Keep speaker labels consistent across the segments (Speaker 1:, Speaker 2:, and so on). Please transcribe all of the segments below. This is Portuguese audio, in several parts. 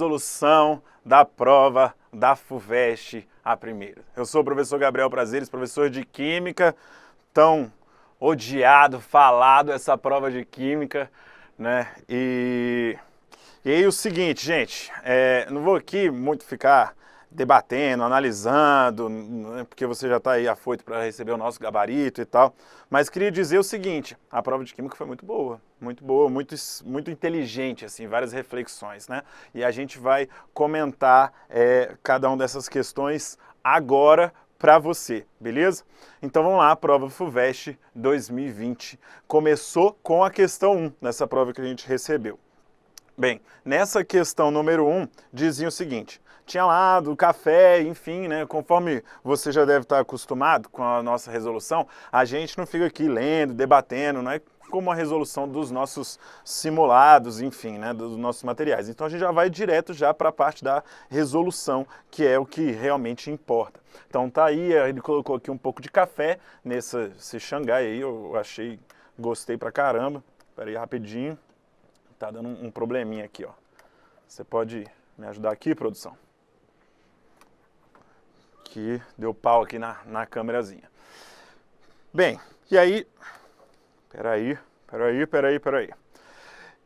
Speaker 1: Resolução da prova da FUVEST, a primeira. Eu sou o professor Gabriel Prazeres, professor de Química, tão odiado, falado essa prova de Química, né? E aí o seguinte, gente, não vou aqui muito ficar debatendo, analisando, né, porque você já está aí afoito para receber o nosso gabarito e tal, mas queria dizer o seguinte, a prova de Química foi muito boa, muito inteligente, assim, várias reflexões, né? E a gente vai comentar cada uma dessas questões agora para você, beleza? Então vamos lá, a prova FUVEST 2020 começou com a questão 1, nessa prova que a gente recebeu. Bem, nessa questão número 1, dizia o seguinte, tinha lá do café, enfim, né, conforme você já deve estar acostumado com a nossa resolução, a gente não fica aqui lendo, debatendo, não é como a resolução dos nossos simulados, enfim, né, dos nossos materiais. Então a gente já vai direto já para a parte da resolução, que é o que realmente importa. Então tá aí, ele colocou aqui um pouco de café nesse Xangai aí, eu achei, gostei pra caramba. Espera aí rapidinho. Tá dando um probleminha aqui, ó. Você pode me ajudar aqui, produção? Que deu pau aqui na câmerazinha. Bem, e aí... Peraí.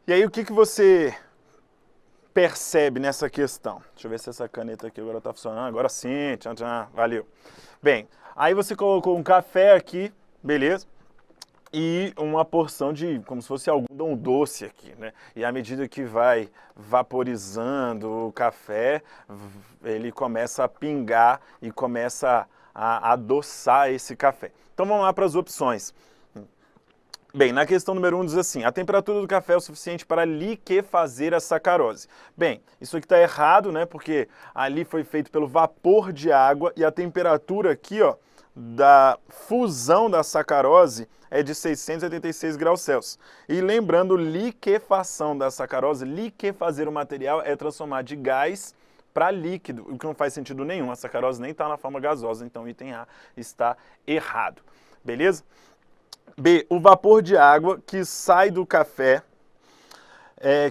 Speaker 1: E aí, o que você percebe nessa questão? Deixa eu ver se essa caneta aqui agora tá funcionando. Agora sim, tchan, tchan, valeu. Bem, aí você colocou um café aqui, beleza? E uma porção de, como se fosse algodão doce aqui, né? E à medida que vai vaporizando o café, ele começa a pingar e começa a adoçar esse café. Então vamos lá para as opções. Bem, na questão número 1 diz assim, a temperatura do café é o suficiente para liquefazer a sacarose. Bem, isso aqui está errado, né? Porque ali foi feito pelo vapor de água e a temperatura aqui, ó, da fusão da sacarose é de 686 graus Celsius. E lembrando, liquefação da sacarose, liquefazer o material é transformar de gás para líquido, o que não faz sentido nenhum. A sacarose nem está na forma gasosa, então o item A está errado. Beleza? B, o vapor de água que sai do café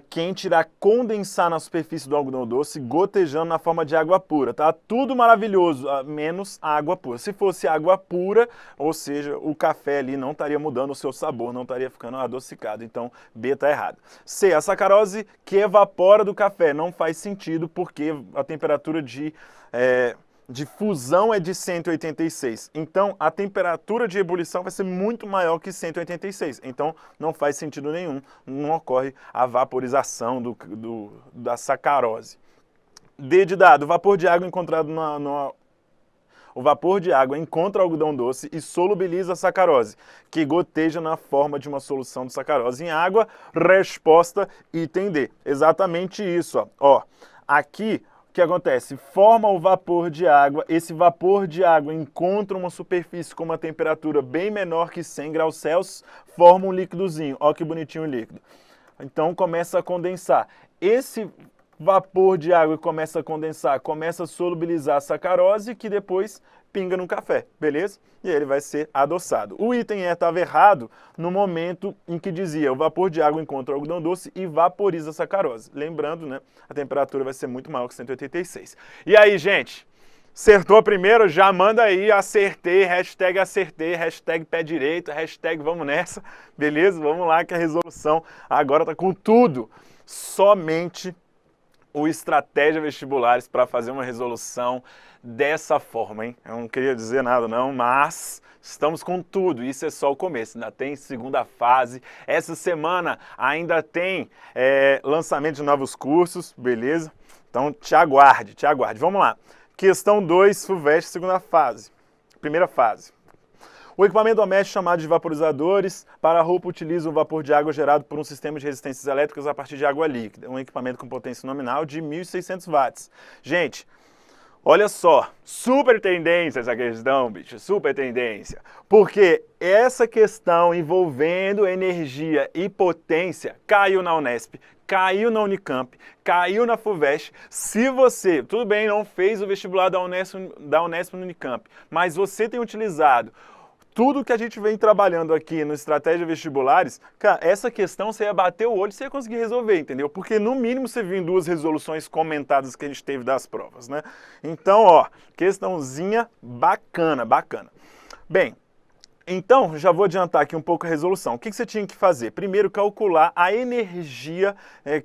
Speaker 1: quente irá condensar na superfície do algodão doce, gotejando na forma de água pura, tá? Tudo maravilhoso, menos água pura. Se fosse água pura, ou seja, o café ali não estaria mudando o seu sabor, não estaria ficando adocicado. Então, B está errado. C, a sacarose que evapora do café. Não faz sentido, porque a temperatura de fusão é de 186. Então, a temperatura de ebulição vai ser muito maior que 186. Então, não faz sentido nenhum. Não ocorre a vaporização da sacarose. D de dado. O vapor de água encontrado O vapor de água encontra o algodão doce e solubiliza a sacarose, que goteja na forma de uma solução de sacarose em água. Resposta item D. Exatamente isso, ó. Aqui... O que acontece? Forma o vapor de água, esse vapor de água encontra uma superfície com uma temperatura bem menor que 100 graus Celsius, forma um líquidozinho. Olha que bonitinho o líquido. Então começa a condensar. Esse vapor de água que começa a condensar, começa a solubilizar a sacarose, que depois pinga no café, beleza? E aí ele vai ser adoçado. O item E estava errado no momento em que dizia o vapor de água encontra o algodão doce e vaporiza a sacarose. Lembrando, né, a temperatura vai ser muito maior que 186. E aí, gente? Acertou primeiro? Já manda aí, acertei, hashtag pé direito, hashtag vamos nessa, beleza? Vamos lá que a resolução agora tá com tudo. Somente o Estratégia Vestibulares para fazer uma resolução dessa forma, hein? Eu não queria dizer nada não, mas estamos com tudo, isso é só o começo, ainda tem segunda fase. Essa semana ainda tem lançamento de novos cursos, beleza? Então te aguarde. Vamos lá. Questão 2, FUVEST, segunda fase. Primeira fase. O equipamento doméstico chamado de vaporizadores para a roupa utiliza o vapor de água gerado por um sistema de resistências elétricas a partir de água líquida. Um equipamento com potência nominal de 1.600 watts. Gente, olha só, super tendência essa questão, bicho, super tendência. Porque essa questão envolvendo energia e potência caiu na Unesp, caiu na Unicamp, caiu na FUVEST. Se você, tudo bem, não fez o vestibular da Unesp no Unicamp, mas você tem utilizado tudo que a gente vem trabalhando aqui no Estratégia Vestibulares, cara, essa questão você ia bater o olho e você ia conseguir resolver, entendeu? Porque no mínimo você viu em 2 resoluções comentadas que a gente teve das provas, né? Então, ó, questãozinha bacana, bacana. Bem, então, já vou adiantar aqui um pouco a resolução. O que você tinha que fazer? Primeiro, calcular a energia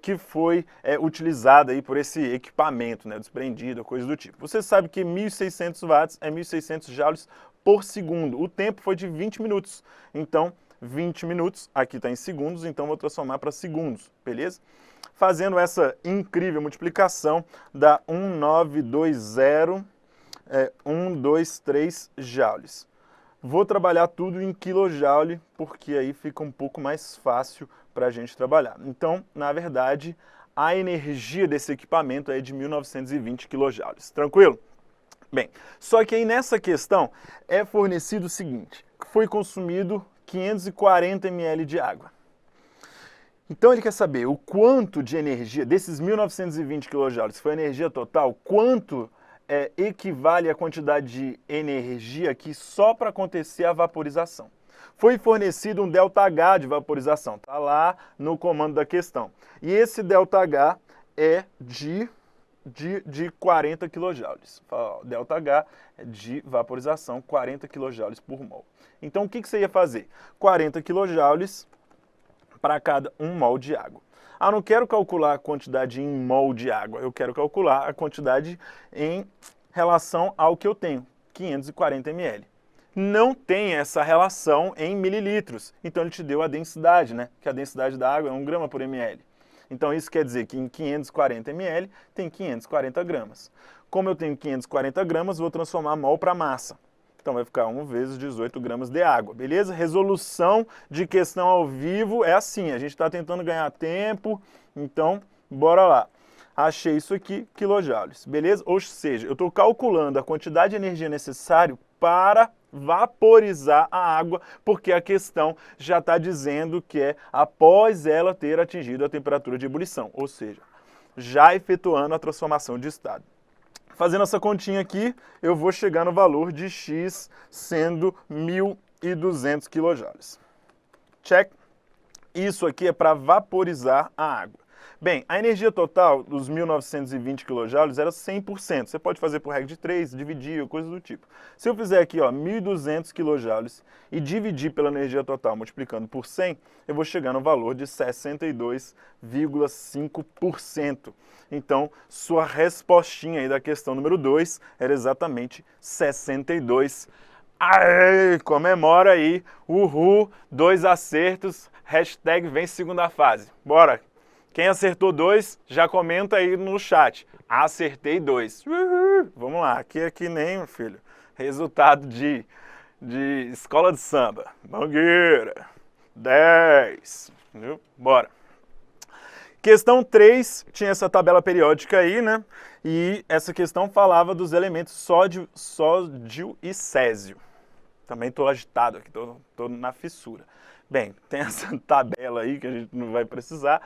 Speaker 1: que foi utilizada aí por esse equipamento, né, desprendido, coisa do tipo. Você sabe que 1.600 watts é 1.600 joules por segundo. O tempo foi de 20 minutos. Então, 20 minutos, aqui está em segundos, então vou transformar para segundos, beleza? Fazendo essa incrível multiplicação, dá 1.920.123 joules. Vou trabalhar tudo em quilojoule, porque aí fica um pouco mais fácil para a gente trabalhar. Então, na verdade, a energia desse equipamento é de 1.920 quilojoules. Tranquilo? Bem, só que aí nessa questão é fornecido o seguinte, foi consumido 540 ml de água. Então ele quer saber o quanto de energia, desses 1.920 quilojoules, foi a energia total, quanto equivale à quantidade de energia aqui só para acontecer a vaporização. Foi fornecido um ΔH de vaporização, está lá no comando da questão. E esse ΔH é de 40 kJ. ΔH é de vaporização, 40 kJ por mol. Então o que você ia fazer? 40 kJ para cada 1 mol de água. Ah, não quero calcular a quantidade em mol de água, eu quero calcular a quantidade em relação ao que eu tenho, 540 ml. Não tem essa relação em mililitros, então ele te deu a densidade, né? Que a densidade da água é 1 grama por ml. Então isso quer dizer que em 540 ml tem 540 gramas. Como eu tenho 540 gramas, vou transformar mol para massa. Então vai ficar 1 vezes 18 gramas de água, beleza? Resolução de questão ao vivo é assim, a gente está tentando ganhar tempo, então bora lá. Achei isso aqui, quilojoules, beleza? Ou seja, eu estou calculando a quantidade de energia necessária para vaporizar a água, porque a questão já está dizendo que é após ela ter atingido a temperatura de ebulição, ou seja, já efetuando a transformação de estado. Fazendo essa continha aqui, eu vou chegar no valor de X sendo 1.200 quilojoules. Check. Isso aqui é para vaporizar a água. Bem, a energia total dos 1.920 quilojoules era 100%. Você pode fazer por regra de 3, dividir, coisa do tipo. Se eu fizer aqui, ó, 1.200 quilojoules e dividir pela energia total multiplicando por 100, eu vou chegar no valor de 62,5%. Então, sua respostinha aí da questão número 2 era exatamente 62. Aê, comemora aí, uhul, 2 acertos, hashtag vem segunda fase. Bora! Quem acertou 2, já comenta aí no chat. Acertei 2. Uhul. Vamos lá, aqui é que nem, meu filho, resultado de escola de samba. Mangueira, 10. Viu? Bora. Questão 3, tinha essa tabela periódica aí, né? E essa questão falava dos elementos sódio e césio. Também estou agitado aqui, estou na fissura. Bem, tem essa tabela aí que a gente não vai precisar.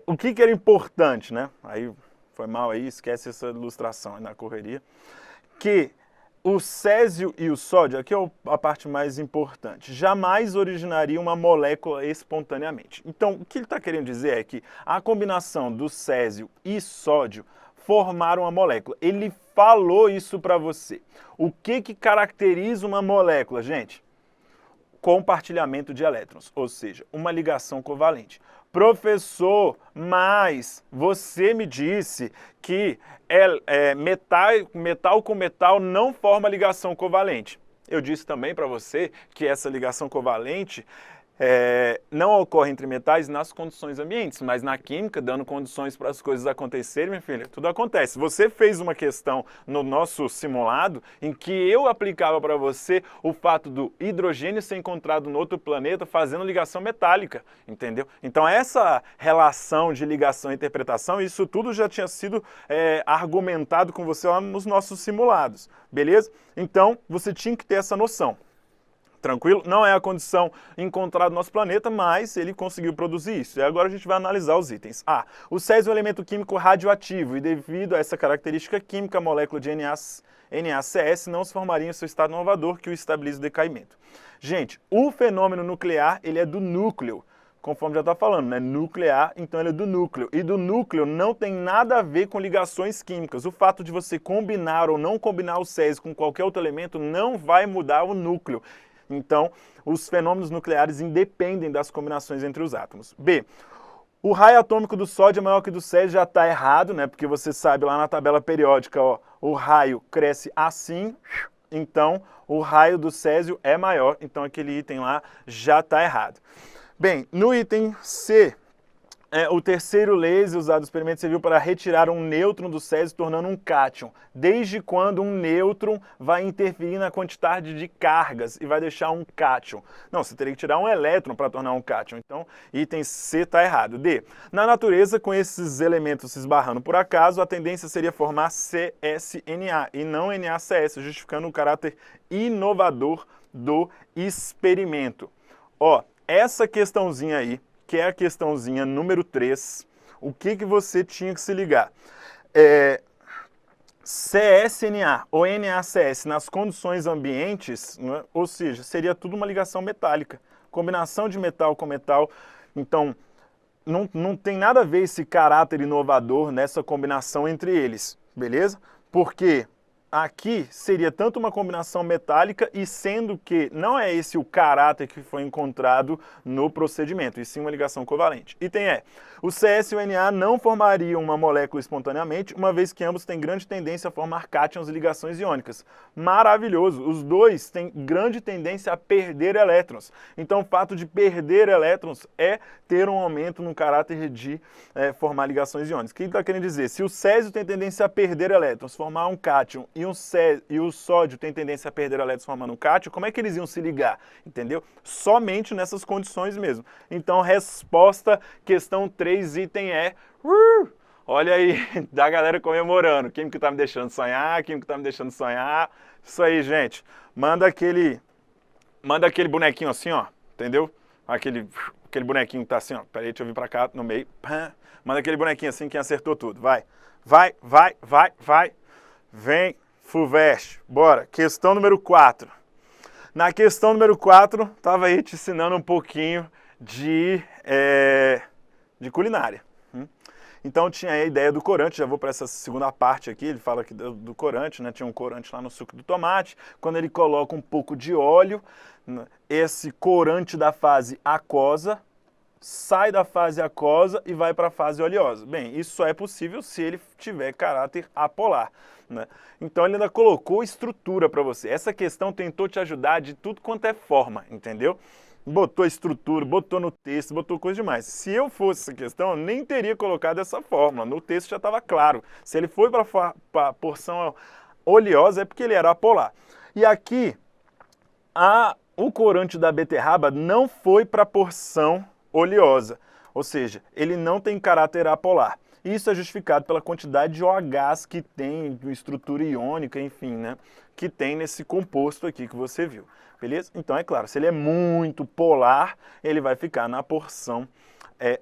Speaker 1: O que era importante, né? Aí foi mal aí, esquece essa ilustração aí na correria. Que o césio e o sódio, aqui é a parte mais importante, jamais originariam uma molécula espontaneamente. Então, o que ele está querendo dizer é que a combinação do césio e sódio formaram uma molécula. Ele falou isso para você. O que caracteriza uma molécula, gente? Compartilhamento de elétrons, ou seja, uma ligação covalente. Professor, mas você me disse que metal com metal não forma ligação covalente. Eu disse também para você que essa ligação covalente não ocorre entre metais nas condições ambientes, mas na química, dando condições para as coisas acontecerem, minha filha, tudo acontece. Você fez uma questão no nosso simulado em que eu aplicava para você o fato do hidrogênio ser encontrado no outro planeta fazendo ligação metálica, entendeu? Então essa relação de ligação e interpretação, isso tudo já tinha sido argumentado com você lá nos nossos simulados, beleza? Então você tinha que ter essa noção. Tranquilo? Não é a condição encontrada no nosso planeta, mas ele conseguiu produzir isso. E agora a gente vai analisar os itens. O césio é um elemento químico radioativo e devido a essa característica química, a molécula de NaCS não se formaria em seu estado inovador que o estabiliza o decaimento. Gente, o fenômeno nuclear, ele é do núcleo. Conforme já está falando, né? Nuclear, então ele é do núcleo. E do núcleo não tem nada a ver com ligações químicas. O fato de você combinar ou não combinar o césio com qualquer outro elemento não vai mudar o núcleo. Então, os fenômenos nucleares independem das combinações entre os átomos. B. O raio atômico do sódio é maior que o do césio, já está errado, né? Porque você sabe lá na tabela periódica, ó, o raio cresce assim, então o raio do césio é maior, então aquele item lá já está errado. Bem, no item C, o terceiro laser usado no experimento serviu para retirar um nêutron do césio, tornando um cátion. Desde quando um nêutron vai interferir na quantidade de cargas e vai deixar um cátion? Não, você teria que tirar um elétron para tornar um cátion. Então, item C está errado. D. Na natureza, com esses elementos se esbarrando por acaso, a tendência seria formar CSNA e não NaCS, justificando o caráter inovador do experimento. Ó, essa questãozinha aí, que é a questãozinha número 3, o que você tinha que se ligar? CSNA ou NaCS nas condições ambientes, né? Ou seja, seria tudo uma ligação metálica. Combinação de metal com metal. Então, não tem nada a ver esse caráter inovador nessa combinação entre eles, beleza? Porque aqui seria tanto uma combinação metálica e sendo que não é esse o caráter que foi encontrado no procedimento, e sim uma ligação covalente. Item E. O CS e o Na não formariam uma molécula espontaneamente, uma vez que ambos têm grande tendência a formar cátions e ligações iônicas. Maravilhoso! Os dois têm grande tendência a perder elétrons. Então o fato de perder elétrons é ter um aumento no caráter de formar ligações iônicas. O que ele está querendo dizer? Se o césio tem tendência a perder elétrons, formar um cátion, e o sódio tem tendência a perder elétrons formando um cátion, como é que eles iam se ligar? Entendeu? Somente nessas condições mesmo. Então, resposta, questão 3, item E. Olha aí, da galera comemorando. Químico tá me deixando sonhar, químico tá me deixando sonhar. Isso aí, gente. Manda aquele bonequinho assim, ó. Entendeu? Aquele bonequinho que tá assim, ó. Peraí, deixa eu vir pra cá, no meio. Manda aquele bonequinho assim, quem acertou tudo. Vai. Vai, vai, vai, vai. Vem, FUVEST. Bora. Questão número 4. Na questão número 4, estava aí te ensinando um pouquinho de culinária. Então tinha aí a ideia do corante, já vou para essa segunda parte aqui, ele fala aqui do corante, né? Tinha um corante lá no suco do tomate. Quando ele coloca um pouco de óleo, esse corante da fase aquosa sai da fase aquosa e vai para a fase oleosa. Bem, isso só é possível se ele tiver caráter apolar, né? Então ele ainda colocou estrutura para você. Essa questão tentou te ajudar de tudo quanto é forma, entendeu? Botou estrutura, botou no texto, botou coisa demais. Se eu fosse essa questão, eu nem teria colocado essa fórmula. No texto já estava claro. Se ele foi para a porção oleosa é porque ele era apolar. E aqui, o corante da beterraba não foi para a porção oleosa, ou seja, ele não tem caráter apolar. Isso é justificado pela quantidade de OHs que tem, de estrutura iônica, enfim, né, que tem nesse composto aqui que você viu, beleza? Então é claro, se ele é muito polar, ele vai ficar na porção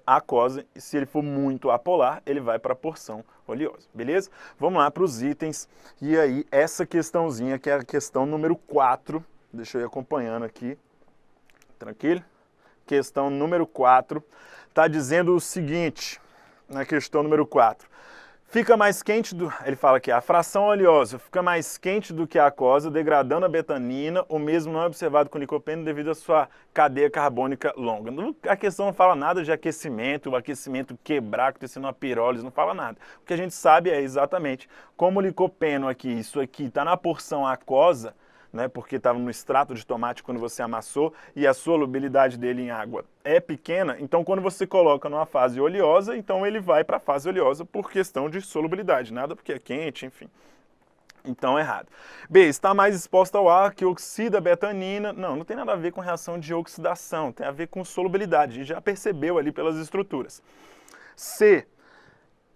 Speaker 1: aquosa, e se ele for muito apolar, ele vai para a porção oleosa, beleza? Vamos lá para os itens, e aí essa questãozinha que é a questão número 4, deixa eu ir acompanhando aqui, tranquilo? Questão número 4, está dizendo o seguinte, na questão número 4. Fica mais quente ele fala que a fração oleosa fica mais quente do que a aquosa, degradando a betanina, o mesmo não é observado com o licopeno devido à sua cadeia carbônica longa. A questão não fala nada de aquecimento, o aquecimento quebrar, acontecendo uma pirólise, não fala nada. O que a gente sabe é exatamente como o licopeno aqui, isso aqui está na porção aquosa, né, porque estava no extrato de tomate quando você amassou e a solubilidade dele em água é pequena, então quando você coloca numa fase oleosa, então ele vai para a fase oleosa por questão de solubilidade, nada porque é quente, enfim. Então, errado. B, está mais exposta ao ar que oxida a betanina. Não tem nada a ver com reação de oxidação, tem a ver com solubilidade, a gente já percebeu ali pelas estruturas. C,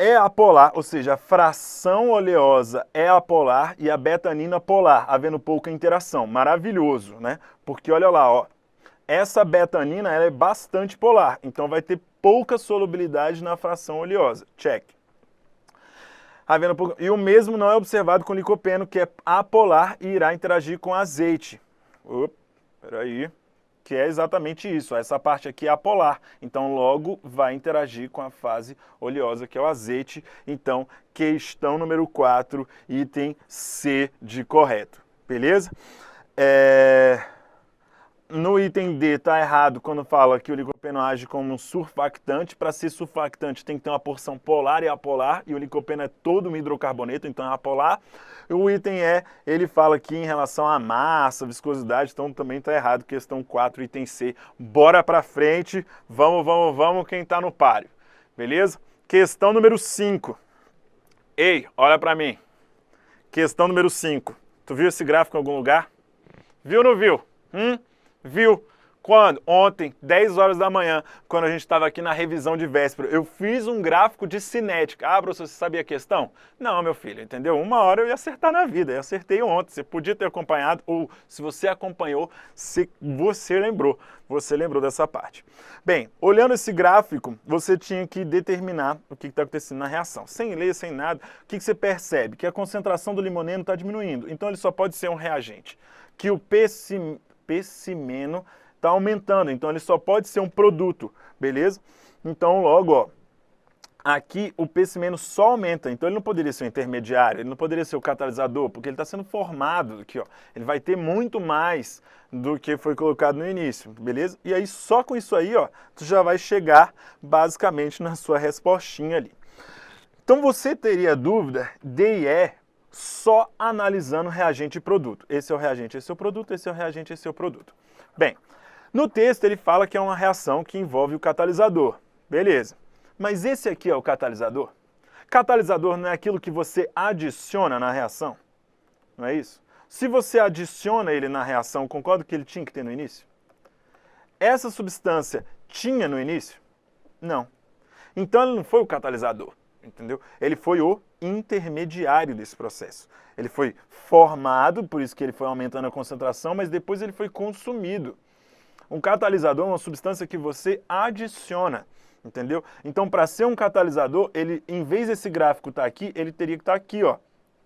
Speaker 1: é apolar, ou seja, a fração oleosa é apolar e a betanina polar, havendo pouca interação. Maravilhoso, né? Porque olha lá, ó, essa betanina ela é bastante polar, então vai ter pouca solubilidade na fração oleosa. Check. Havendo pouca... E o mesmo não é observado com o licopeno, que é apolar e irá interagir com azeite. Opa, peraí. Que é exatamente isso, essa parte aqui é apolar, então logo vai interagir com a fase oleosa, que é o azeite. Então, questão número 4, item C de correto, beleza? No item D está errado quando fala que o licopeno age como um surfactante. Para ser surfactante tem que ter uma porção polar e apolar, e o licopeno é todo um hidrocarboneto, então é apolar. O item E, ele fala aqui em relação à massa, viscosidade, então também está errado, questão 4, item C. Bora para frente, vamos, quem está no páreo, beleza? Questão número 5. Ei, olha para mim. Questão número 5. Tu viu esse gráfico em algum lugar? Viu ou não viu? Viu? Quando? Ontem, 10 horas da manhã, quando a gente estava aqui na revisão de véspera, eu fiz um gráfico de cinética. Ah, professor, você sabia a questão? Não, meu filho, entendeu? Uma hora eu ia acertar na vida, eu acertei ontem. Você podia ter acompanhado, ou se você acompanhou, você lembrou dessa parte. Bem, olhando esse gráfico, você tinha que determinar o que está acontecendo na reação. Sem ler, sem nada, o que você percebe? Que a concentração do limoneno está diminuindo, então ele só pode ser um reagente. Que o pecimeno está aumentando, então ele só pode ser um produto, beleza? Então logo, ó, aqui o pecimeno só aumenta, então ele não poderia ser um intermediário, ele não poderia ser o catalisador, porque ele está sendo formado aqui, ó. Ele vai ter muito mais do que foi colocado no início, beleza? E aí só com isso aí, ó, tu já vai chegar basicamente na sua respostinha ali. Então você teria dúvida D e E só analisando reagente e produto. Esse é o reagente, esse é o produto, esse é o reagente, esse é o produto. Bem, no texto ele fala que é uma reação que envolve o catalisador. Beleza. Mas esse aqui é o catalisador? Catalisador não é aquilo que você adiciona na reação? Não é isso? Se você adiciona ele na reação, concorda que ele tinha que ter no início? Essa substância tinha no início? Não. Então ele não foi o catalisador, entendeu? Ele foi o intermediário desse processo. Ele foi formado, por isso que ele foi aumentando a concentração, mas depois ele foi consumido. Um catalisador é uma substância que você adiciona, entendeu? Então, para ser um catalisador, ele, em vez desse gráfico estar aqui, ele teria que estar aqui, ó.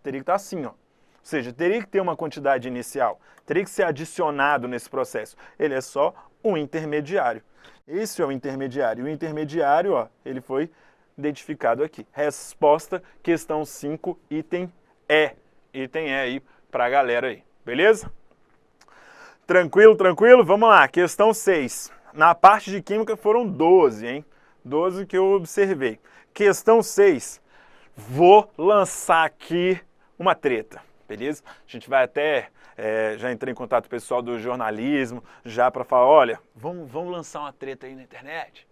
Speaker 1: Teria que estar assim, ó. Ou seja, teria que ter uma quantidade inicial, teria que ser adicionado nesse processo. Ele é só um intermediário. Esse é o intermediário. O intermediário, ó, ele foi identificado aqui. Resposta, questão 5, item E. Item E aí para a galera aí, beleza? Tranquilo, tranquilo? Vamos lá, questão 6. Na parte de química foram 12, hein? 12 que eu observei. Questão 6. Vou lançar aqui uma treta, beleza? A gente vai até, já entrei em contato com o pessoal do jornalismo, já para falar, olha, vamos lançar uma treta aí na internet?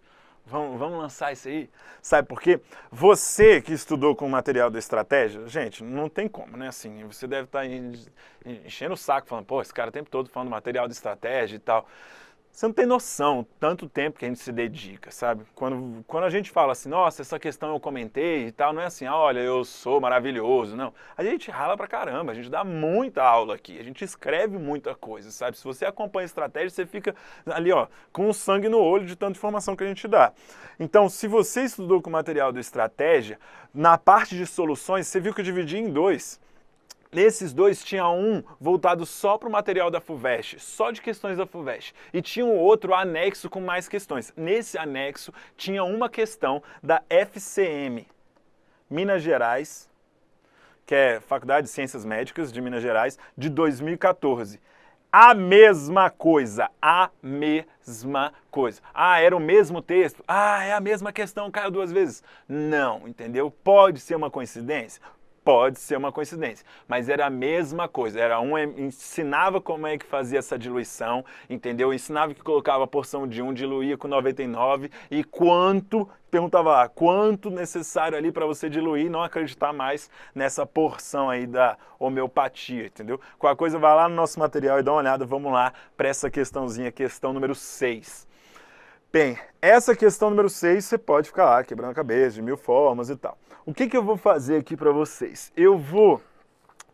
Speaker 1: Vamos lançar isso aí? Sabe por quê? Você que estudou com o material da estratégia, gente, não tem como, né? Assim, você deve estar enchendo o saco, falando, pô, esse cara o tempo todo falando material de estratégia e tal. Você não tem noção tanto tempo que a gente se dedica, sabe? Quando a gente fala assim, nossa, essa questão eu comentei e tal, não é assim, olha, eu sou maravilhoso, não. A gente rala pra caramba, a gente dá muita aula aqui, a gente escreve muita coisa, sabe? Se você acompanha a estratégia, você fica ali, ó, com o sangue no olho de tanta informação que a gente dá. Então, se você estudou com o material da estratégia, na parte de soluções, você viu que eu dividi em 2. Nesses 2 tinha um voltado só para o material da FUVEST, só de questões da FUVEST, e tinha um outro anexo com mais questões. Nesse anexo tinha uma questão da FCM, Minas Gerais, que é Faculdade de Ciências Médicas de Minas Gerais, de 2014. A mesma coisa, a mesma coisa. Ah, era o mesmo texto? Ah, é a mesma questão, caiu 2 vezes? Não, entendeu? Pode ser uma coincidência? Pode ser uma coincidência, mas era a mesma coisa, ensinava como é que fazia essa diluição, entendeu? Ensinava que colocava a porção de 1, diluía com 99 e quanto, perguntava lá, quanto necessário ali para você diluir e não acreditar mais nessa porção aí da homeopatia, entendeu? Qualquer coisa vai lá no nosso material e dá uma olhada, vamos lá para essa questãozinha, questão número 6. Bem, essa questão número 6, você pode ficar lá quebrando a cabeça de 1000 formas e tal. O que eu vou fazer aqui para vocês? Eu vou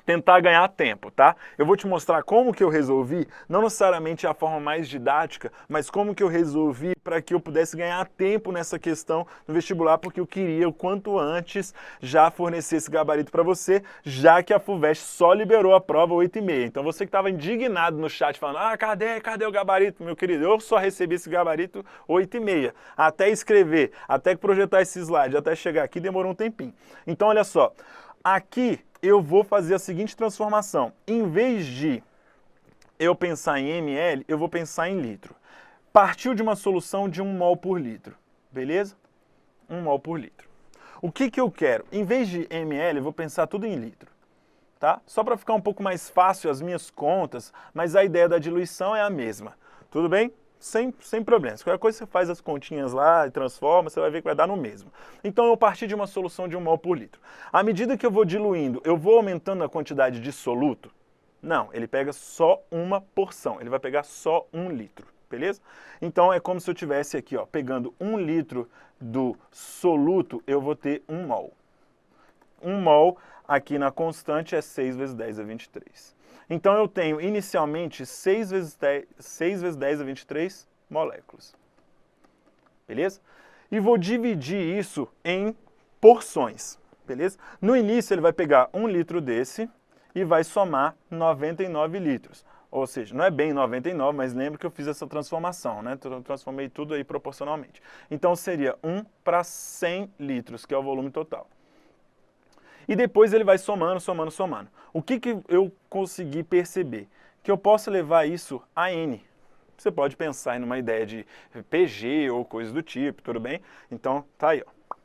Speaker 1: tentar ganhar tempo, tá? Eu vou te mostrar como que eu resolvi, não necessariamente a forma mais didática, mas como que eu resolvi para que eu pudesse ganhar tempo nessa questão no vestibular, porque eu queria o quanto antes já fornecer esse gabarito para você, já que a FUVEST só liberou a prova 8h30. Então você que estava indignado no chat falando, cadê o gabarito, meu querido? Eu só recebi esse gabarito 8h30. Até escrever, até projetar esse slide, até chegar aqui demorou um tempinho. Então olha só, aqui eu vou fazer a seguinte transformação. Em vez de eu pensar em ml, eu vou pensar em litro. Partiu de uma solução de 1 mol por litro, beleza? 1 mol por litro. O que eu quero? Em vez de ml, eu vou pensar tudo em litro, tá? Só para ficar um pouco mais fácil as minhas contas, mas a ideia da diluição é a mesma. Tudo bem? Sem problemas. Qualquer coisa você faz as continhas lá e transforma, você vai ver que vai dar no mesmo. Então eu parti de uma solução de 1 mol por litro. À medida que eu vou diluindo, eu vou aumentando a quantidade de soluto? Não, ele pega só uma porção, ele vai pegar só 1 litro, beleza? Então é como se eu tivesse aqui, ó, pegando 1 litro do soluto, eu vou ter 1 mol. 1 mol aqui na constante é 6 vezes 10 a 23. Então eu tenho inicialmente 6 vezes 10 a 23 moléculas. Beleza? E vou dividir isso em porções. Beleza? No início ele vai pegar 1 litro desse e vai somar 99 litros. Ou seja, não é bem 99, mas lembra que eu fiz essa transformação, né? Eu transformei tudo aí proporcionalmente. Então seria 1 para 100 litros, que é o volume total. E depois ele vai somando. O que eu consegui perceber? Que eu posso levar isso a N. Você pode pensar em uma ideia de PG ou coisa do tipo, tudo bem? Então, tá aí, ó.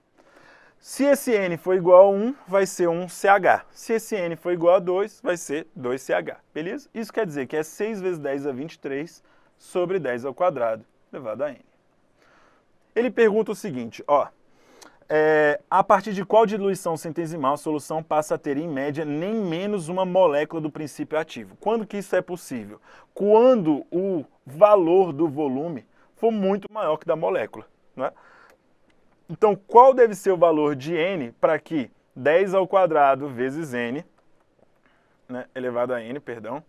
Speaker 1: Se esse N for igual a 1, vai ser 1CH. Se esse N for igual a 2, vai ser 2CH, beleza? Isso quer dizer que é 6 vezes 10 a 23 sobre 10 ao quadrado, elevado a N. Ele pergunta o seguinte, ó. A partir de qual diluição centesimal a solução passa a ter, em média, nem menos uma molécula do princípio ativo? Quando que isso é possível? Quando o valor do volume for muito maior que da molécula, né? Então, qual deve ser o valor de N para que 10 ao quadrado vezes N, né, elevado a N, perdão,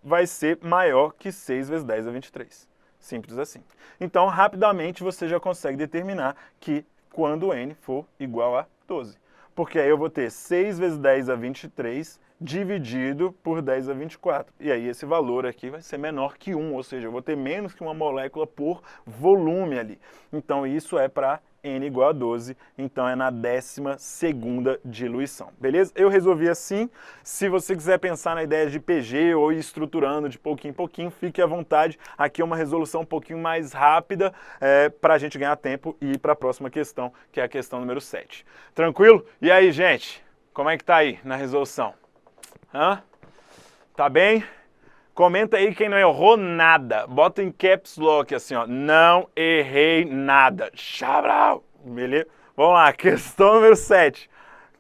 Speaker 1: vai ser maior que 6 vezes 10 a 23? Simples assim. Então, rapidamente, você já consegue determinar que quando N for igual a 12. Porque aí eu vou ter 6 vezes 10 a 23 dividido por 10 a 24. E aí esse valor aqui vai ser menor que 1, ou seja, eu vou ter menos que uma molécula por volume ali. Então isso é para N igual a 12, então é na 12ª diluição, beleza? Eu resolvi assim. Se você quiser pensar na ideia de PG ou ir estruturando de pouquinho em pouquinho, fique à vontade. Aqui é uma resolução um pouquinho mais rápida para a gente ganhar tempo e ir para a próxima questão, que é a questão número 7. Tranquilo? E aí, gente? Como é que tá aí na resolução? Hã? Tá bem? Comenta aí quem não errou nada. Bota em caps lock assim, ó. Não errei nada. Chabral! Beleza? Vamos lá, questão número 7.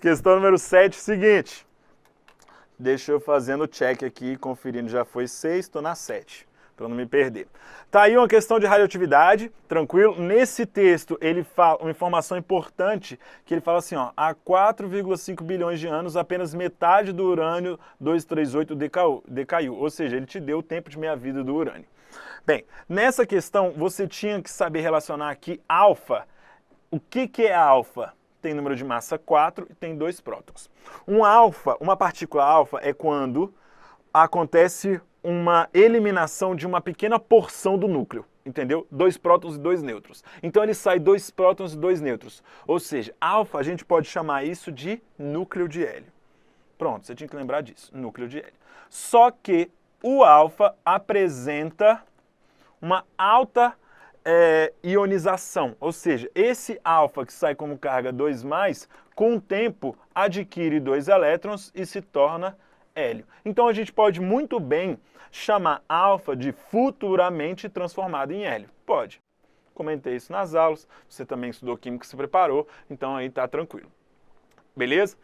Speaker 1: Questão número 7, seguinte. Deixa eu fazendo o check aqui, conferindo. Já foi 6, tô na 7. Para não me perder. Tá aí uma questão de radioatividade, tranquilo? Nesse texto ele fala uma informação importante, que ele fala assim, ó, há 4,5 bilhões de anos apenas metade do urânio 238 decaiu, ou seja, ele te deu o tempo de meia-vida do urânio. Bem, nessa questão você tinha que saber relacionar aqui alfa. O que é alfa? Tem número de massa 4 e tem 2 prótons. Uma partícula alfa é quando acontece uma eliminação de uma pequena porção do núcleo, entendeu? 2 prótons e 2 nêutrons. Então ele sai 2 prótons e 2 nêutrons. Ou seja, alfa a gente pode chamar isso de núcleo de hélio. Pronto, você tinha que lembrar disso, núcleo de hélio. Só que o alfa apresenta uma alta ionização, ou seja, esse alfa que sai como carga 2+, com o tempo adquire 2 elétrons e se torna hélio. Então a gente pode muito bem chamar alfa de futuramente transformado em hélio. Pode. Comentei isso nas aulas, você também estudou química, se preparou, então aí tá tranquilo. Beleza?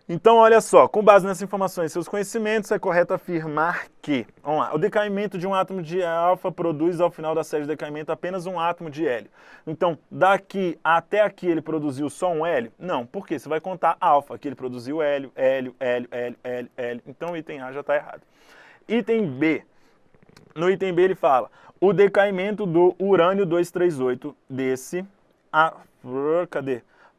Speaker 1: Então, olha só, com base nessas informações e seus conhecimentos, é correto afirmar que, vamos lá, o decaimento de um átomo de alfa produz ao final da série de decaimento apenas um átomo de hélio. Então, daqui até aqui ele produziu só um hélio? Não, por quê? Você vai contar alfa, aqui ele produziu hélio, hélio, hélio, hélio, hélio, hélio. Então, o item A já está errado. Item B. No item B ele fala, o decaimento do urânio 238 desse,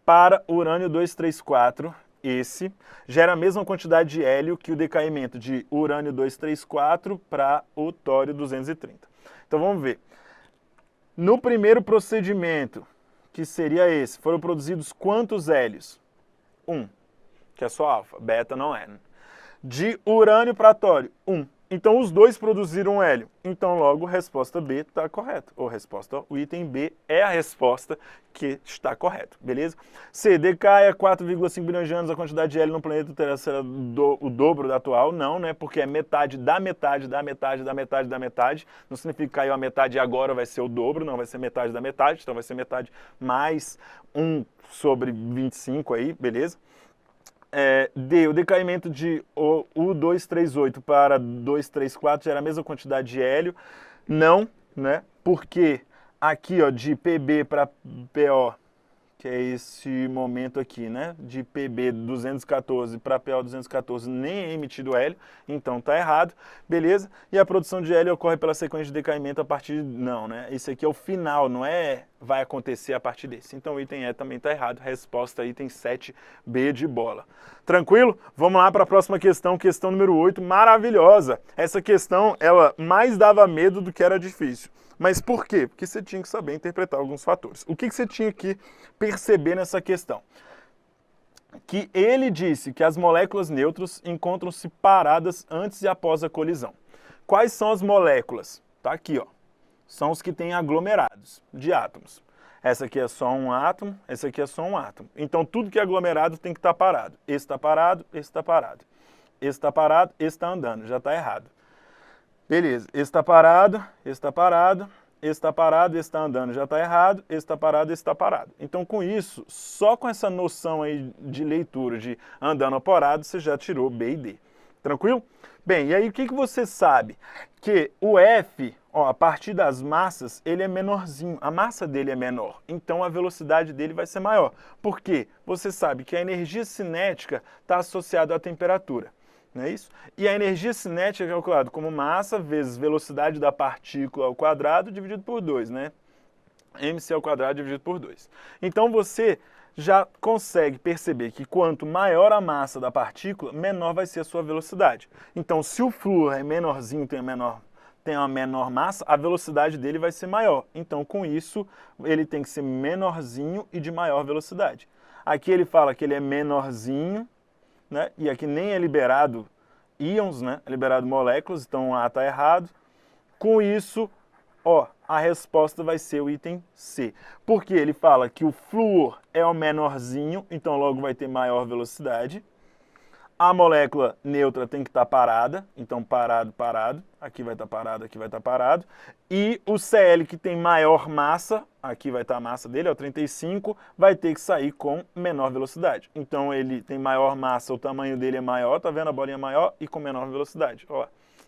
Speaker 1: para urânio 234, esse, gera a mesma quantidade de hélio que o decaimento de urânio 234 para o tório 230. Então vamos ver. No primeiro procedimento, que seria esse, foram produzidos quantos hélios? 1, que é só alfa, beta não é. Né? De urânio para tório, 1. Então os dois produziram hélio. Então logo resposta B está correta. Ou resposta, o item B é a resposta que está correta, beleza? C, decai a 4,5 bilhões de anos a quantidade de hélio no planeta terá será o dobro da atual. Não, né? Porque é metade da metade da metade da metade da metade. Não significa que caiu a metade e agora vai ser o dobro, não, vai ser metade da metade. Então vai ser metade mais 1 sobre 25 aí, beleza? D, o decaimento de U238 para 234 gera a mesma quantidade de hélio. Não, né? Porque aqui, ó, de PB para PO, que é esse momento aqui, né? De PB 214 para PO 214 nem é emitido hélio, então tá errado, beleza? E a produção de hélio ocorre pela sequência de decaimento a partir não, né? Esse aqui é o final, não é vai acontecer a partir desse. Então o item E também tá errado, resposta item 7B de bola. Tranquilo? Vamos lá para a próxima questão, questão número 8, maravilhosa. Essa questão, ela mais dava medo do que era difícil. Mas por quê? Porque você tinha que saber interpretar alguns fatores. O que você tinha que perceber nessa questão? Que ele disse que as moléculas neutras encontram-se paradas antes e após a colisão. Quais são as moléculas? Tá aqui, ó. São os que têm aglomerados de átomos. Essa aqui é só um átomo, esse aqui é só um átomo. Então tudo que é aglomerado tem que estar parado. Esse está parado, esse está parado. Esse está parado, esse está andando. Já está errado. Beleza, esse está parado, esse está parado, esse está parado, esse está andando, já está errado, esse está parado, esse está parado. Então, com isso, só com essa noção aí de leitura de andando ou parado, você já tirou B e D. Tranquilo? Bem, e aí o que você sabe? Que o F, ó, a partir das massas, ele é menorzinho, a massa dele é menor, então a velocidade dele vai ser maior. Por quê? Você sabe que a energia cinética está associada à temperatura. Não é isso? E a energia cinética é calculada como massa vezes velocidade da partícula ao quadrado dividido por 2, né? mc ao quadrado dividido por 2. Então você já consegue perceber que quanto maior a massa da partícula, menor vai ser a sua velocidade. Então se o flúor é menorzinho, tem uma menor massa, a velocidade dele vai ser maior. Então com isso, ele tem que ser menorzinho e de maior velocidade. Aqui ele fala que ele é menorzinho, né? E aqui nem é liberado íons, né? É liberado moléculas, então A está errado. Com isso, ó, a resposta vai ser o item C. Porque ele fala que o flúor é o menorzinho, então logo vai ter maior velocidade. A molécula neutra tem que estar parada, então parado, parado. Aqui vai estar parado, aqui vai estar parado. E o Cl, que tem maior massa, aqui vai estar a massa dele, é o 35, vai ter que sair com menor velocidade. Então ele tem maior massa, o tamanho dele é maior, tá vendo a bolinha maior e com menor velocidade. Ó,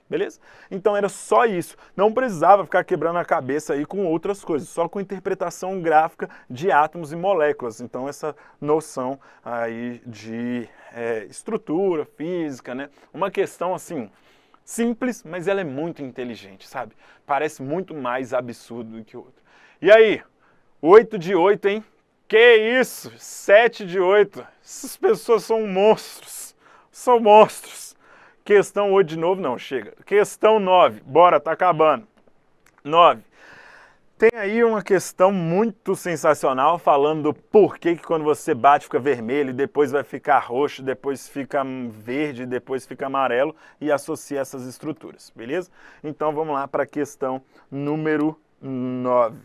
Speaker 1: beleza? Então era só isso. Não precisava ficar quebrando a cabeça aí com outras coisas, só com interpretação gráfica de átomos e moléculas. Então essa noção aí de estrutura, física, né? Uma questão assim, simples, mas ela é muito inteligente, sabe? Parece muito mais absurdo do que o outro. E aí? 8 de 8, hein? Que isso? 7 de 8. Essas pessoas são monstros. São monstros. Questão 8 de novo, não, chega. Questão 9, bora, tá acabando. 9. Tem aí uma questão muito sensacional falando do porquê que quando você bate fica vermelho, depois vai ficar roxo, depois fica verde, depois fica amarelo e associa essas estruturas, beleza? Então vamos lá para a questão número 9.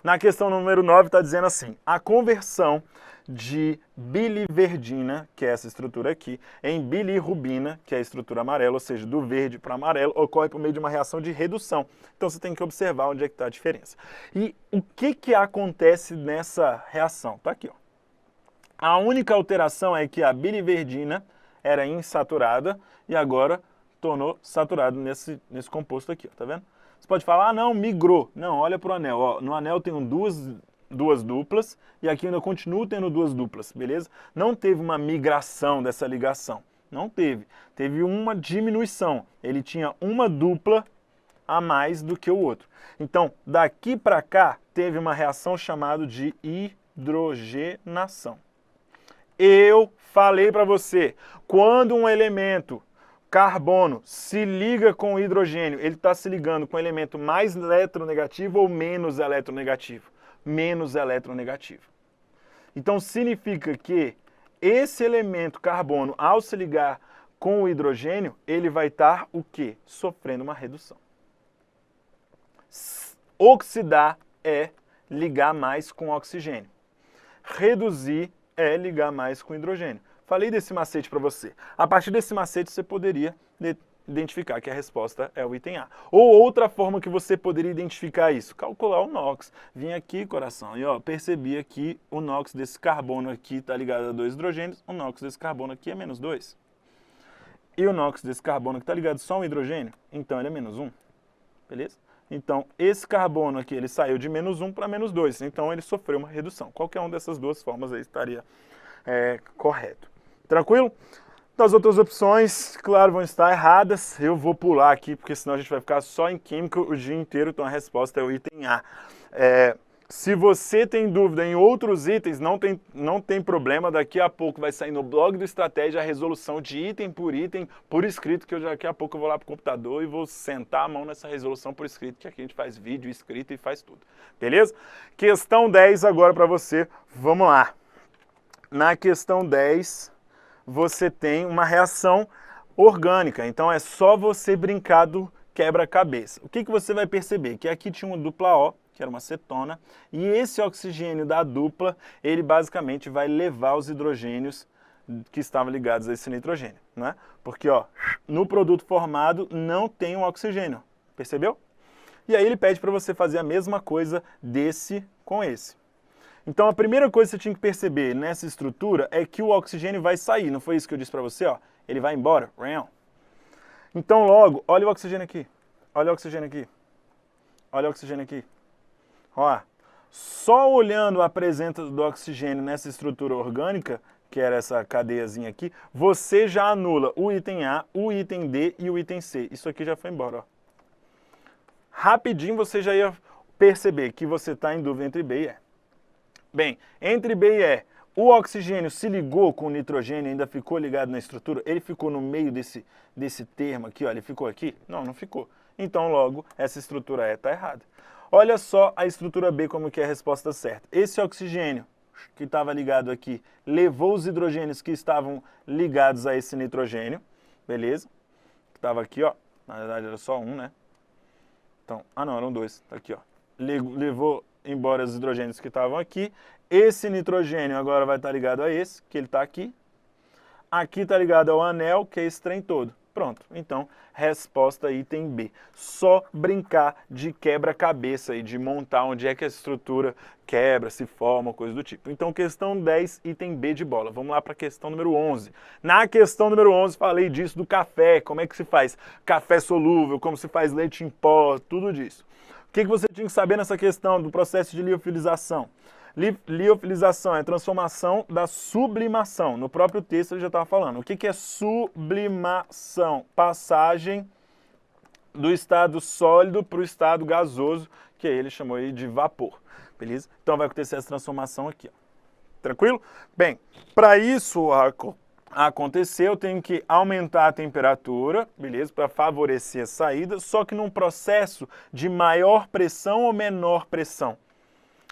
Speaker 1: Na questão número 9 está dizendo assim, a conversão de biliverdina, que é essa estrutura aqui, em bilirrubina, que é a estrutura amarela, ou seja, do verde para amarelo, ocorre por meio de uma reação de redução. Então você tem que observar onde é que está a diferença. E o que acontece nessa reação? Está aqui, ó. A única alteração é que a biliverdina era insaturada e agora tornou saturado nesse composto aqui, ó, tá vendo? Você pode falar, ah, não, migrou. Não, olha para o anel. Ó, no anel tem duas duplas e aqui ainda continua tendo duas duplas, beleza? Não teve uma migração dessa ligação. Não teve. Teve uma diminuição. Ele tinha uma dupla a mais do que o outro. Então, daqui para cá, teve uma reação chamada de hidrogenação. Eu falei para você, quando um elemento carbono se liga com o hidrogênio, ele está se ligando com o elemento mais eletronegativo ou menos eletronegativo? Menos eletronegativo. Então significa que esse elemento carbono, ao se ligar com o hidrogênio, ele vai estar o quê? Sofrendo uma redução. Oxidar é ligar mais com oxigênio. Reduzir é ligar mais com hidrogênio. Falei desse macete para você. A partir desse macete você poderia identificar que a resposta é o item A. Ou outra forma que você poderia identificar isso, calcular o NOx. Vim aqui, coração, e ó, percebi aqui o NOx desse carbono aqui está ligado a 2 hidrogênios, o NOx desse carbono aqui é menos 2. E o NOx desse carbono que está ligado só a um hidrogênio, então ele é menos 1. Beleza? Então, esse carbono aqui, ele saiu de menos 1 para menos 2. Então, ele sofreu uma redução. Qualquer uma dessas duas formas aí estaria correto. Tranquilo? Das outras opções, claro, vão estar erradas. Eu vou pular aqui, porque senão a gente vai ficar só em química o dia inteiro. Então, a resposta é o item A. Se você tem dúvida em outros itens, não tem problema. Daqui a pouco vai sair no blog do Estratégia a resolução de item, por escrito, que daqui a pouco eu vou lá para o computador e vou sentar a mão nessa resolução por escrito, que aqui a gente faz vídeo, escrito e faz tudo. Beleza? Questão 10 agora para você. Vamos lá. Na questão 10, você tem uma reação orgânica. Então é só você brincar do quebra-cabeça. O que você vai perceber? Que aqui tinha uma dupla O, que era uma cetona, e esse oxigênio da dupla, ele basicamente vai levar os hidrogênios que estavam ligados a esse nitrogênio, né? Porque, ó, no produto formado não tem um oxigênio, percebeu? E aí ele pede para você fazer a mesma coisa desse com esse. Então a primeira coisa que você tinha que perceber nessa estrutura é que o oxigênio vai sair, não foi isso que eu disse para você, ó? Ele vai embora, então logo, olha o oxigênio aqui, olha o oxigênio aqui, olha o oxigênio aqui. Ó, só olhando a presença do oxigênio nessa estrutura orgânica, que era essa cadeiazinha aqui, você já anula o item A, o item D e o item C. Isso aqui já foi embora, ó. Rapidinho você já ia perceber que você está em dúvida entre B e E. Bem, entre B e E, o oxigênio se ligou com o nitrogênio e ainda ficou ligado na estrutura? Ele ficou no meio desse termo aqui, ó, ele ficou aqui? Não, não ficou. Então, logo, essa estrutura E está errada. Olha só a estrutura B como que é a resposta certa. Esse oxigênio que estava ligado aqui levou os hidrogênios que estavam ligados a esse nitrogênio, beleza? Que estava aqui, ó. Na verdade era só um, né? Então, não, eram dois. Tá aqui, ó. Levou embora os hidrogênios que estavam aqui. Esse nitrogênio agora vai estar ligado a esse, que ele está aqui. Aqui está ligado ao anel, que é esse trem todo. Pronto, então, resposta item B. Só brincar de quebra-cabeça e de montar onde é que a estrutura quebra, se forma, coisa do tipo. Então, questão 10, item B de bola. Vamos lá para a questão número 11. Na questão número 11, falei disso do café, como é que se faz café solúvel, como se faz leite em pó, tudo disso. O que você tinha que saber nessa questão do processo de liofilização? Liofilização é a transformação da sublimação. No próprio texto ele já estava falando. O que é sublimação? Passagem do estado sólido para o estado gasoso, que aí ele chamou aí de vapor. Beleza? Então vai acontecer essa transformação aqui. Ó. Tranquilo? Bem, para isso acontecer, eu tenho que aumentar a temperatura, beleza? Para favorecer a saída, só que num processo de maior pressão ou menor pressão?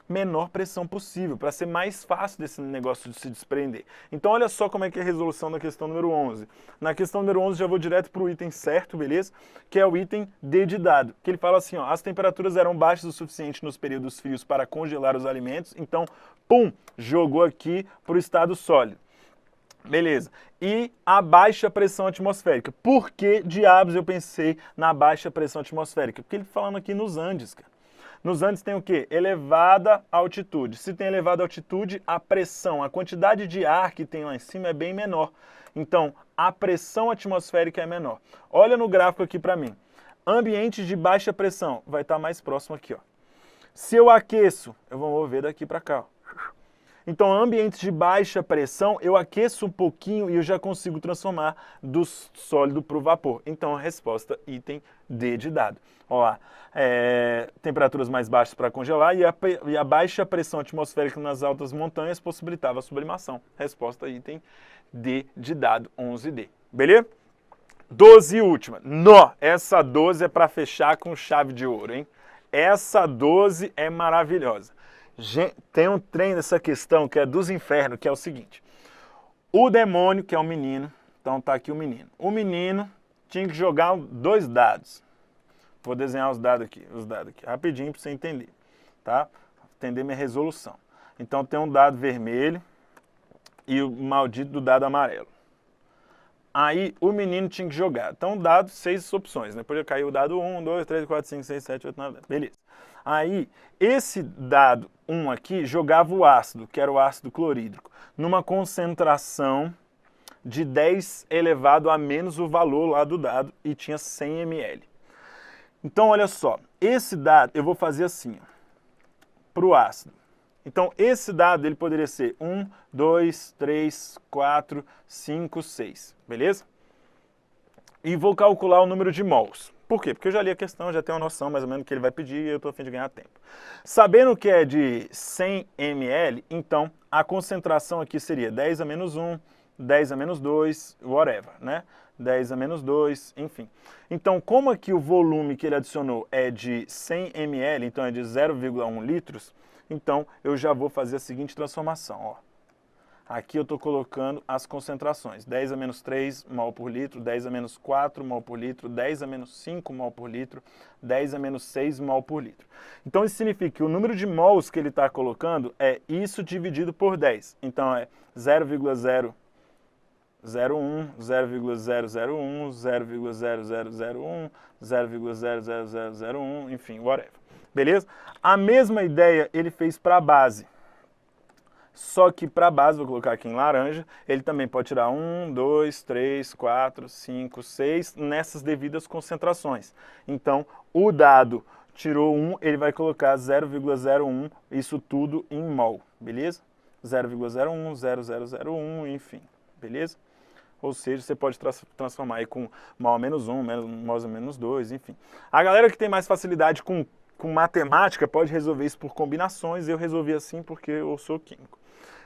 Speaker 1: Menor pressão possível, para ser mais fácil desse negócio de se desprender. Então olha só como é que é a resolução da questão número 11. Na questão número 11 já vou direto para o item certo, beleza? Que é o item D de dado, que ele fala assim, ó, as temperaturas eram baixas o suficiente nos períodos frios para congelar os alimentos, então, pum, jogou aqui para o estado sólido. Beleza. E a baixa pressão atmosférica. Por que diabos eu pensei na baixa pressão atmosférica? Porque ele tá falando aqui nos Andes, cara. Nos Andes tem o quê? Elevada altitude. Se tem elevada altitude, a pressão, a quantidade de ar que tem lá em cima é bem menor. Então, a pressão atmosférica é menor. Olha no gráfico aqui para mim. Ambiente de baixa pressão vai estar mais próximo aqui, ó. Se eu aqueço, eu vou mover daqui para cá, ó. Então, ambientes de baixa pressão, eu aqueço um pouquinho e eu já consigo transformar do sólido para o vapor. Então, a resposta item D de dado. Ó lá, temperaturas mais baixas para congelar e a baixa pressão atmosférica nas altas montanhas possibilitava a sublimação. Resposta item D de dado, 11D. Beleza? 12 e última. Nó, essa 12 é para fechar com chave de ouro, hein? Essa 12 é maravilhosa. Gente, tem um trem nessa questão que é dos infernos, que é o seguinte. O demônio, que é o menino, então tá aqui o menino. O menino tinha que jogar 2 dados. Vou desenhar os dados aqui, rapidinho para você entender, tá? Entender minha resolução. Então tem um dado vermelho e o maldito do dado amarelo. Aí o menino tinha que jogar. Então dado 6 opções, né? Podia cair o dado 1, 2, 3, 4, 5, 6, 7, 8, 9, 10. Beleza. Aí esse dado 1 aqui jogava o ácido, que era o ácido clorídrico, numa concentração de 10 elevado a menos o valor lá do dado e tinha 100 ml. Então olha só, esse dado eu vou fazer assim, para o ácido. Então esse dado ele poderia ser 1, 2, 3, 4, 5, 6, beleza? E vou calcular o número de mols. Por quê? Porque eu já li a questão, já tenho uma noção mais ou menos do que ele vai pedir e eu estou a fim de ganhar tempo. Sabendo que é de 100 ml, então a concentração aqui seria 10 a menos 1, 10 a menos 2, whatever, né? 10 a menos 2, enfim. Então, como aqui o volume que ele adicionou é de 100 ml, então é de 0,1 litros, então eu já vou fazer a seguinte transformação, ó. Aqui eu estou colocando as concentrações, 10 a menos 3 mol por litro, 10 a menos 4 mol por litro, 10 a menos 5 mol por litro, 10 a menos 6 mol por litro. Então isso significa que o número de mols que ele está colocando é isso dividido por 10. Então é 0,001, 0,001, 0,0001, 0,00001, enfim, whatever. Beleza? A mesma ideia ele fez para a base. Só que para a base, vou colocar aqui em laranja, ele também pode tirar 1, 2, 3, 4, 5, 6 nessas devidas concentrações. Então, o dado tirou 1, ele vai colocar 0,01, isso tudo em mol, beleza? 0,01, 0001, enfim, beleza? Ou seja, você pode transformar aí com mol menos 1, mol menos 2, enfim. A galera que tem mais facilidade com matemática pode resolver isso por combinações, eu resolvi assim porque eu sou químico.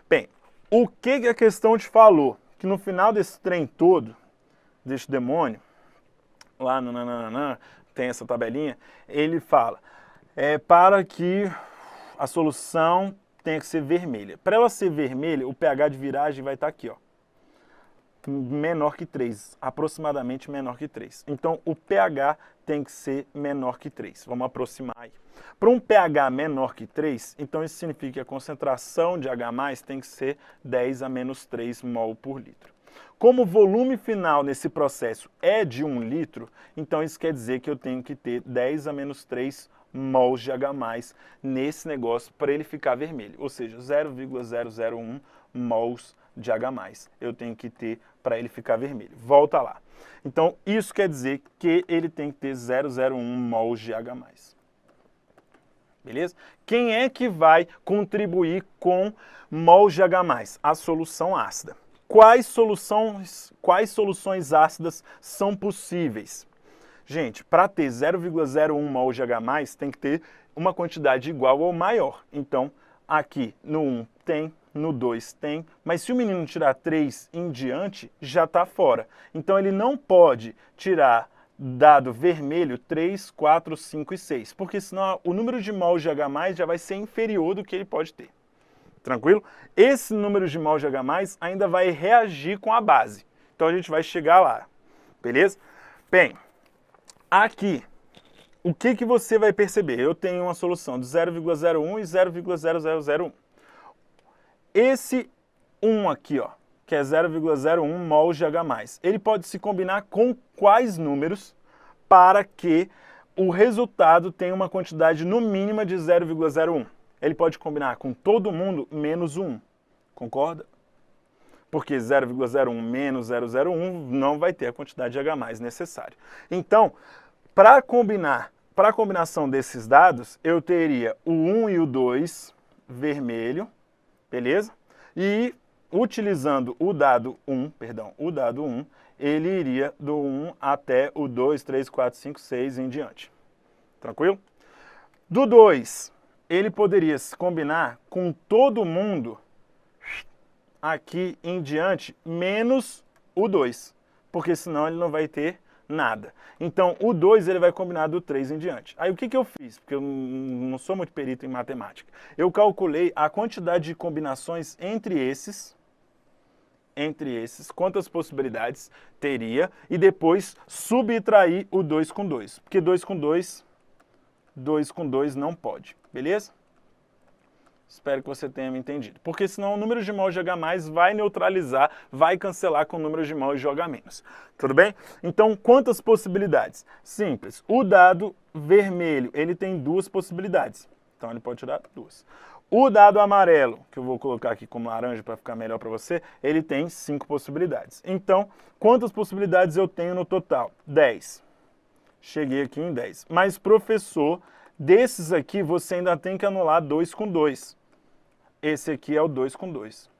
Speaker 1: Bem, o que a questão te falou? Que no final desse trem todo, desse demônio, lá no tem essa tabelinha, ele fala, para que a solução tenha que ser vermelha. Para ela ser vermelha, o pH de viragem vai estar aqui, ó. Menor que 3, aproximadamente menor que 3. Então, o pH tem que ser menor que 3. Vamos aproximar aí. Para um pH menor que 3, então isso significa que a concentração de H+, tem que ser 10 a menos 3 mol por litro. Como o volume final nesse processo é de 1 litro, então isso quer dizer que eu tenho que ter 10 a menos 3 mols de H+, nesse negócio para ele ficar vermelho. Ou seja, 0,001 mols de H+, eu tenho que ter para ele ficar vermelho. Volta lá. Então, isso quer dizer que ele tem que ter 0,01 mols de H+. Beleza? Quem é que vai contribuir com mols de H+? A solução ácida. Quais soluções ácidas são possíveis? Gente, para ter 0,01 mol de H+, tem que ter uma quantidade igual ou maior. Então, aqui no 1 tem, no 2 tem, mas se o menino tirar 3 em diante, já está fora. Então ele não pode tirar dado vermelho 3, 4, 5 e 6, porque senão o número de mols de H+ já vai ser inferior do que ele pode ter. Tranquilo? Esse número de mols de H+ ainda vai reagir com a base. Então a gente vai chegar lá. Beleza? Bem, aqui, o que você vai perceber? Eu tenho uma solução de 0,01 e 0,0001. Esse 1 aqui, ó, que é 0,01 mols de H+, ele pode se combinar com quais números para que o resultado tem uma quantidade no mínima de 0,01. Ele pode combinar com todo mundo menos o 1. Concorda? Porque 0,01 menos 0,01 não vai ter a quantidade de H+ necessária. Então, para a combinação desses dados, eu teria o 1 e o 2 vermelho, beleza? E utilizando o dado 1, ele iria do 1 até o 2, 3, 4, 5, 6 em diante. Tranquilo? Do 2, ele poderia se combinar com todo mundo aqui em diante, menos o 2, porque senão ele não vai ter nada. Então, o 2 ele vai combinar do 3 em diante. Aí, o que eu fiz? Porque eu não sou muito perito em matemática. Eu calculei a quantidade de combinações entre esses, quantas possibilidades teria, e depois subtrair o 2 com 2. Porque 2 com 2 não pode, beleza? Espero que você tenha me entendido. Porque senão o número de mols de H+ vai neutralizar, vai cancelar com o número de mols de OH-. Tudo bem? Então, quantas possibilidades? Simples. O dado vermelho, ele tem 2 possibilidades. Então, ele pode tirar 2. O dado amarelo, que eu vou colocar aqui como laranja para ficar melhor para você, ele tem 5 possibilidades. Então, quantas possibilidades eu tenho no total? 10. Cheguei aqui em 10. Mas, professor, desses aqui você ainda tem que anular 2 com 2. Esse aqui é o 2 com 2.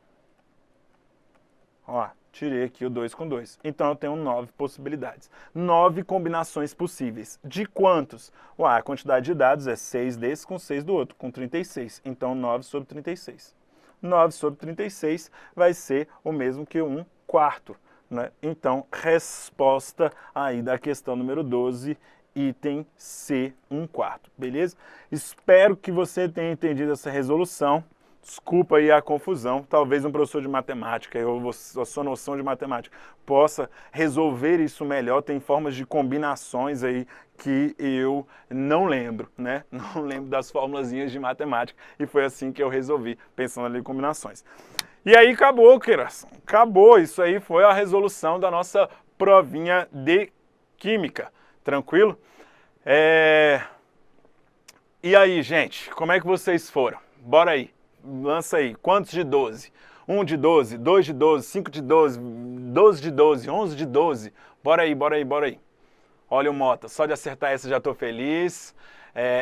Speaker 1: Ó, tirei aqui o 2 com 2. Então, eu tenho 9 possibilidades. 9 combinações possíveis. De quantos? Ué, a quantidade de dados é 6 desse com 6 do outro, com 36. Então, 9 sobre 36. 9 sobre 36 vai ser o mesmo que 1/4. Né? Então, resposta aí da questão número 12, item C, 1/4. Beleza? Espero que você tenha entendido essa resolução. Desculpa aí a confusão, talvez um professor de matemática ou a sua noção de matemática possa resolver isso melhor. Tem formas de combinações aí que eu não lembro, né? Não lembro das formulazinhas de matemática e foi assim que eu resolvi, pensando ali em combinações. E aí acabou, queridos. Acabou, isso aí foi a resolução da nossa provinha de Química, tranquilo? E aí, gente, como é que vocês foram? Bora aí. Lança aí, quantos de 12? 1 de 12, 2 de 12, 5 de 12, 12 de 12, 11 de 12. Bora aí, bora aí, bora aí. Olha o Mota, só de acertar essa já estou feliz.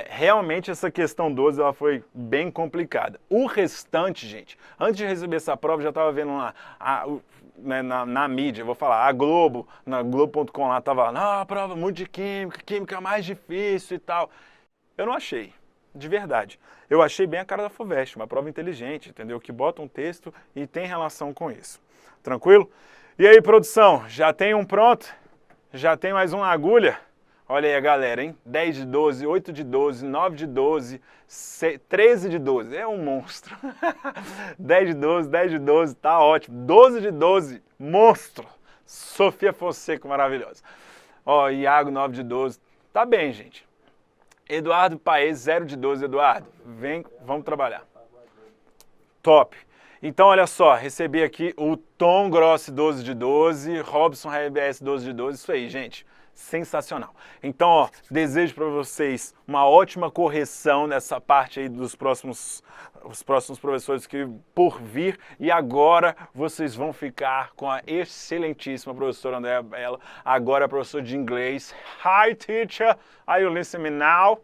Speaker 1: Realmente essa questão 12 ela foi bem complicada. O restante, gente, antes de receber essa prova, já estava vendo lá na mídia, vou falar, a Globo, na Globo.com lá, estava lá, prova muito de química, química mais difícil e tal. Eu não achei. De verdade. Eu achei bem a cara da FUVEST, uma prova inteligente, entendeu? Que bota um texto e tem relação com isso. Tranquilo? E aí, produção, já tem um pronto? Já tem mais uma agulha? Olha aí a galera, hein? 10 de 12, 8 de 12, 9 de 12, 13 de 12. É um monstro. 10 de 12, 10 de 12, tá ótimo. 12 de 12, monstro. Sofia Fonseca, maravilhosa. Ó, Iago, 9 de 12. Tá bem, gente. Eduardo Paes, 0 de 12, Eduardo. Vem, vamos trabalhar. Top. Então, olha só, recebi aqui o Tom Grossi, 12 de 12, Robson RBS, 12 de 12, isso aí, gente. Sensacional. Então, ó, desejo para vocês uma ótima correção nessa parte aí dos próximos professores que por vir. E agora vocês vão ficar com a excelentíssima professora Andréa Bela, agora professor de inglês. Hi, teacher. Are you listening me now?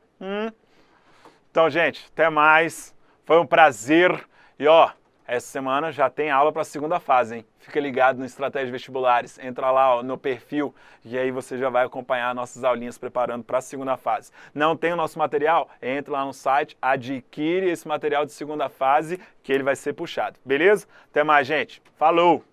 Speaker 1: Então, gente, até mais. Foi um prazer. E, ó, essa semana já tem aula para a segunda fase, hein? Fica ligado no Estratégia Vestibulares, entra lá ó, no perfil e aí você já vai acompanhar nossas aulinhas preparando para a segunda fase. Não tem o nosso material? Entra lá no site, adquire esse material de segunda fase que ele vai ser puxado, beleza? Até mais, gente. Falou!